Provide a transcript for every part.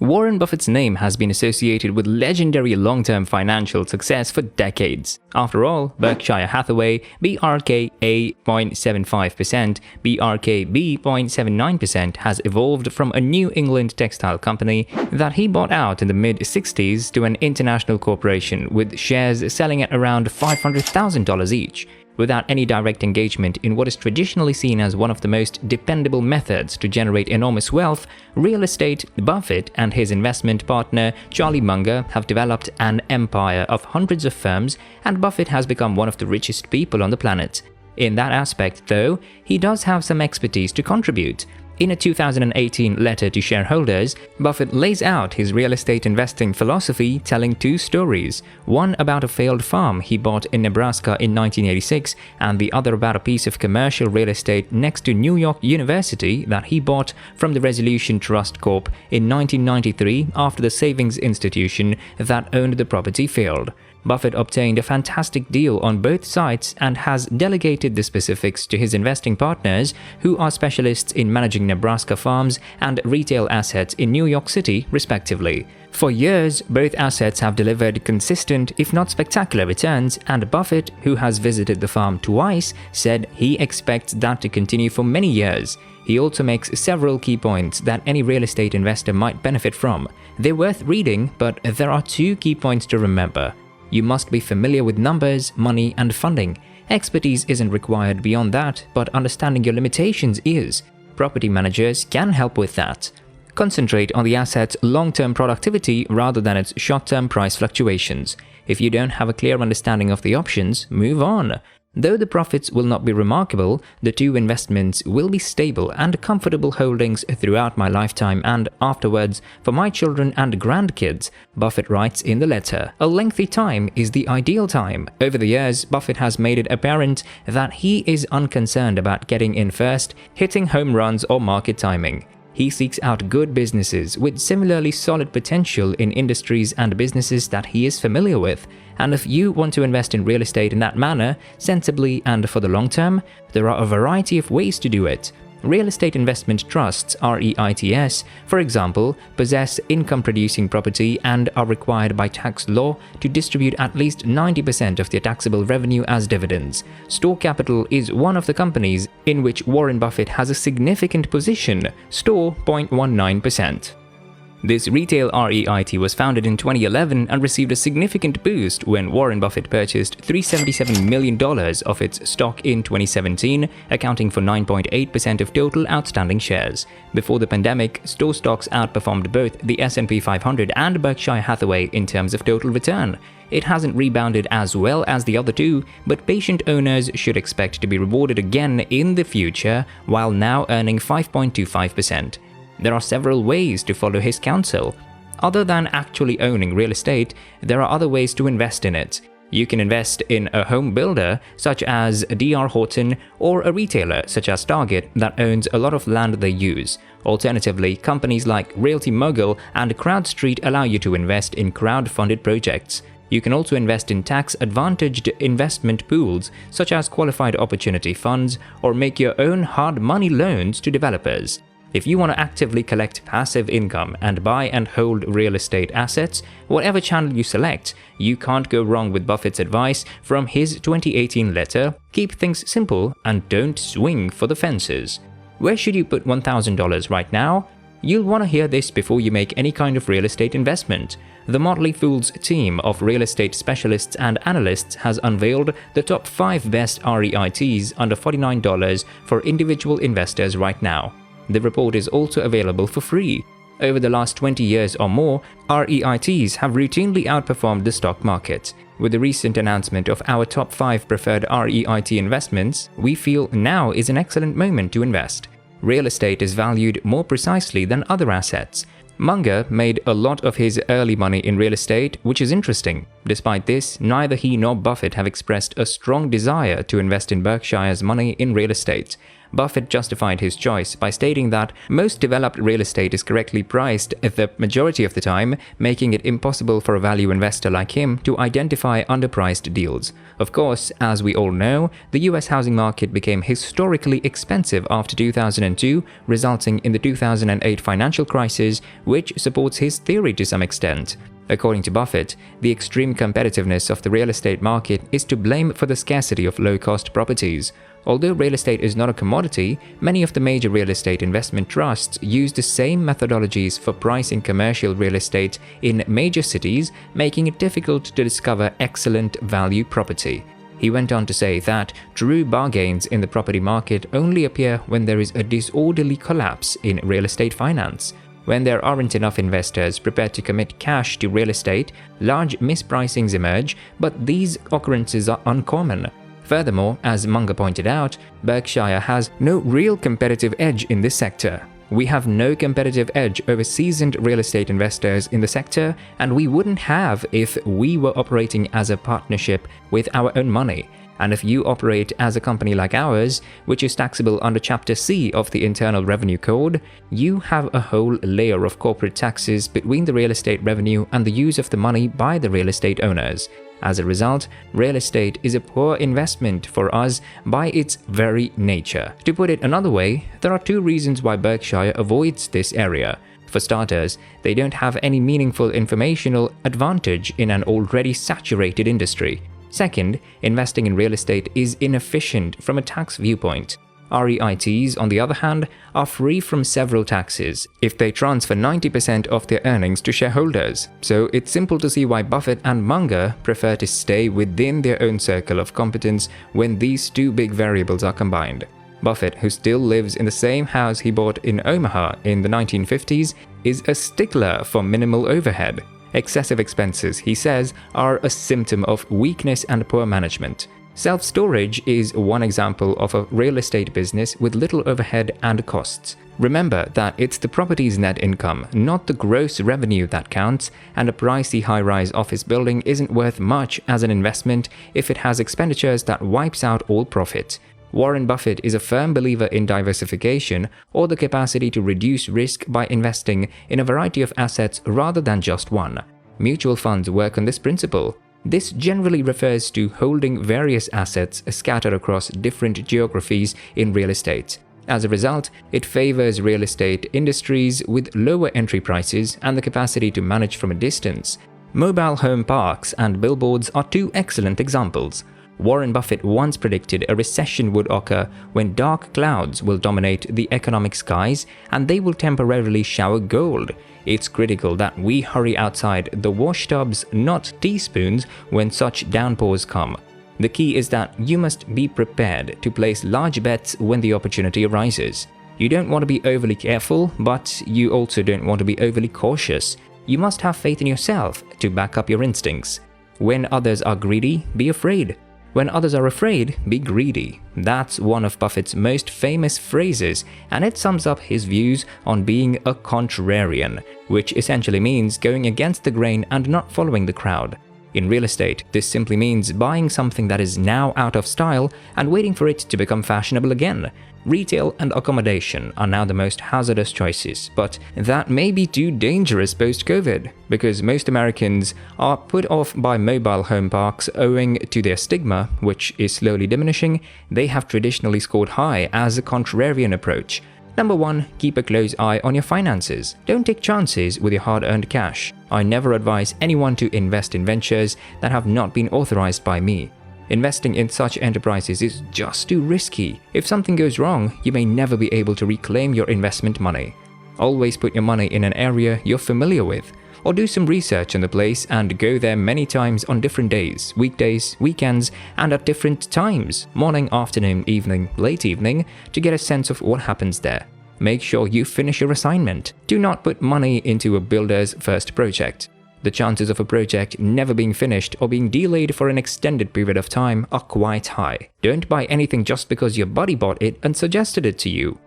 Warren Buffett's name has been associated with legendary long-term financial success for decades. After all, Berkshire Hathaway, BRKA 0.75%, BRKB 0.79% has evolved from a New England textile company that he bought out in the mid-60s to an international corporation with shares selling at around $500,000 each. Without any direct engagement in what is traditionally seen as one of the most dependable methods to generate enormous wealth, real estate, Buffett and his investment partner Charlie Munger have developed an empire of hundreds of firms, and Buffett has become one of the richest people on the planet. In that aspect, though, he does have some expertise to contribute. In a 2018 letter to shareholders, Buffett lays out his real estate investing philosophy, telling two stories, one about a failed farm he bought in Nebraska in 1986 and the other about a piece of commercial real estate next to New York University that he bought from the Resolution Trust Corp. in 1993 after the savings institution that owned the property failed. Buffett obtained a fantastic deal on both sides and has delegated the specifics to his investing partners, who are specialists in managing Nebraska farms and retail assets in New York City, respectively. For years, both assets have delivered consistent, if not spectacular returns, and Buffett, who has visited the farm twice, said he expects that to continue for many years. He also makes several key points that any real estate investor might benefit from. They're worth reading, but there are two key points to remember. You must be familiar with numbers, money, and funding. Expertise isn't required beyond that, but understanding your limitations is. Property managers can help with that. Concentrate on the asset's long-term productivity rather than its short-term price fluctuations. If you don't have a clear understanding of the options, move on. Though the profits will not be remarkable, the two investments will be stable and comfortable holdings throughout my lifetime and afterwards for my children and grandkids, Buffett writes in the letter. A lengthy time is the ideal time. Over the years, Buffett has made it apparent that he is unconcerned about getting in first, hitting home runs or market timing. He seeks out good businesses with similarly solid potential in industries and businesses that he is familiar with. And if you want to invest in real estate in that manner, sensibly and for the long term, there are a variety of ways to do it. Real estate investment trusts, REITs, for example, possess income-producing property and are required by tax law to distribute at least 90% of their taxable revenue as dividends. Store Capital is one of the companies in which Warren Buffett has a significant position, Store 0.19%. This retail REIT was founded in 2011 and received a significant boost when Warren Buffett purchased $377 million of its stock in 2017, accounting for 9.8% of total outstanding shares. Before the pandemic, Store stocks outperformed both the S&P 500 and Berkshire Hathaway in terms of total return. It hasn't rebounded as well as the other two, but patient owners should expect to be rewarded again in the future, while now earning 5.25%. There are several ways to follow his counsel. Other than actually owning real estate, there are other ways to invest in it. You can invest in a home builder such as D.R. Horton or a retailer such as Target that owns a lot of land they use. Alternatively, companies like Realty Mogul and CrowdStreet allow you to invest in crowd-funded projects. You can also invest in tax-advantaged investment pools such as qualified opportunity funds or make your own hard money loans to developers. If you want to actively collect passive income and buy and hold real estate assets, whatever channel you select, you can't go wrong with Buffett's advice from his 2018 letter: keep things simple and don't swing for the fences. Where should you put $1,000 right now? You'll want to hear this before you make any kind of real estate investment. The Motley Fool's team of real estate specialists and analysts has unveiled the top 5 best REITs under $49 for individual investors right now. The report is also available for free. Over the last 20 years or more, REITs have routinely outperformed the stock market. With the recent announcement of our top 5 preferred REIT investments, we feel now is an excellent moment to invest. Real estate is valued more precisely than other assets. Munger made a lot of his early money in real estate, which is interesting. Despite this, neither he nor Buffett have expressed a strong desire to invest in Berkshire's money in real estate. Buffett justified his choice by stating that most developed real estate is correctly priced at the majority of the time, making it impossible for a value investor like him to identify underpriced deals. Of course, as we all know, the US housing market became historically expensive after 2002, resulting in the 2008 financial crisis, which supports his theory to some extent. According to Buffett, the extreme competitiveness of the real estate market is to blame for the scarcity of low-cost properties. Although real estate is not a commodity, many of the major real estate investment trusts use the same methodologies for pricing commercial real estate in major cities, making it difficult to discover excellent value property. He went on to say that true bargains in the property market only appear when there is a disorderly collapse in real estate finance. When there aren't enough investors prepared to commit cash to real estate, large mispricings emerge, but these occurrences are uncommon. Furthermore, as Munger pointed out, Berkshire has no real competitive edge in this sector. We have no competitive edge over seasoned real estate investors in the sector, and we wouldn't have if we were operating as a partnership with our own money. And if you operate as a company like ours, which is taxable under Chapter C of the Internal Revenue Code, you have a whole layer of corporate taxes between the real estate revenue and the use of the money by the real estate owners. As a result, real estate is a poor investment for us by its very nature. To put it another way, there are two reasons why Berkshire avoids this area. For starters, they don't have any meaningful informational advantage in an already saturated industry. Second, investing in real estate is inefficient from a tax viewpoint. REITs, on the other hand, are free from several taxes if they transfer 90% of their earnings to shareholders. So it's simple to see why Buffett and Munger prefer to stay within their own circle of competence when these two big variables are combined. Buffett, who still lives in the same house he bought in Omaha in the 1950s, is a stickler for minimal overhead. Excessive expenses, he says, are a symptom of weakness and poor management. Self-storage is one example of a real estate business with little overhead and costs. Remember that it's the property's net income, not the gross revenue that counts, and a pricey high-rise office building isn't worth much as an investment if it has expenditures that wipes out all profit. Warren Buffett is a firm believer in diversification, or the capacity to reduce risk by investing in a variety of assets rather than just one. Mutual funds work on this principle. This generally refers to holding various assets scattered across different geographies in real estate. As a result, it favors real estate industries with lower entry prices and the capacity to manage from a distance. Mobile home parks and billboards are two excellent examples. Warren Buffett once predicted a recession would occur when dark clouds will dominate the economic skies and they will temporarily shower gold. It's critical that we hurry outside the washtubs, not teaspoons, when such downpours come. The key is that you must be prepared to place large bets when the opportunity arises. You don't want to be overly careful, but you also don't want to be overly cautious. You must have faith in yourself to back up your instincts. When others are greedy, be afraid. When others are afraid, be greedy. That's one of Buffett's most famous phrases, and it sums up his views on being a contrarian, which essentially means going against the grain and not following the crowd. In real estate, this simply means buying something that is now out of style and waiting for it to become fashionable again. Retail and accommodation are now the most hazardous choices, but that may be too dangerous post-COVID, because most Americans are put off by mobile home parks owing to their stigma, which is slowly diminishing. They have traditionally scored high as a contrarian approach. Number 1, keep a close eye on your finances. Don't take chances with your hard-earned cash. I never advise anyone to invest in ventures that have not been authorized by me. Investing in such enterprises is just too risky. If something goes wrong, you may never be able to reclaim your investment money. Always put your money in an area you're familiar with, or do some research on the place and go there many times on different days, weekdays, weekends, and at different times, morning, afternoon, evening, late evening, to get a sense of what happens there. Make sure you finish your assignment. Do not put money into a builder's first project. The chances of a project never being finished or being delayed for an extended period of time are quite high. Don't buy anything just because your buddy bought it and suggested it to you.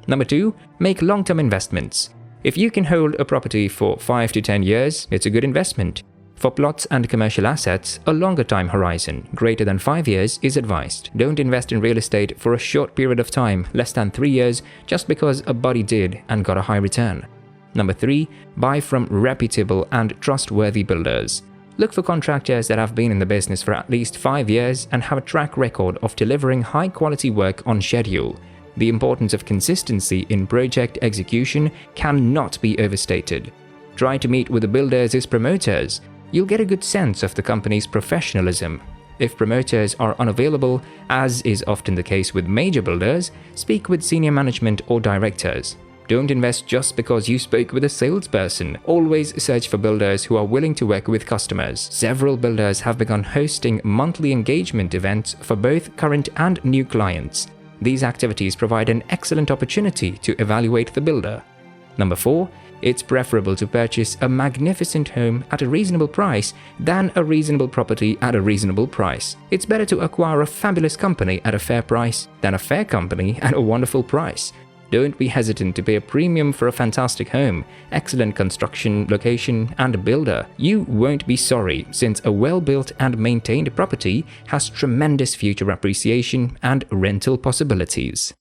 Number 2, make long-term investments. If you can hold a property for 5 to 10 years, it's a good investment. For plots and commercial assets, a longer time horizon, greater than 5 years, is advised. Don't invest in real estate for a short period of time, less than 3 years, just because a buddy did and got a high return. Number 3. Buy from reputable and trustworthy builders. Look for contractors that have been in the business for at least 5 years and have a track record of delivering high-quality work on schedule. The importance of consistency in project execution cannot be overstated. Try to meet with the builders as promoters. You'll get a good sense of the company's professionalism. If promoters are unavailable, as is often the case with major builders, speak with senior management or directors. Don't invest just because you spoke with a salesperson. Always search for builders who are willing to work with customers. Several builders have begun hosting monthly engagement events for both current and new clients. These activities provide an excellent opportunity to evaluate the builder. Number 4. It's preferable to purchase a magnificent home at a reasonable price than a reasonable property at a reasonable price. It's better to acquire a fabulous company at a fair price than a fair company at a wonderful price. Don't be hesitant to pay a premium for a fantastic home, excellent construction, location, and builder. You won't be sorry, since a well-built and maintained property has tremendous future appreciation and rental possibilities.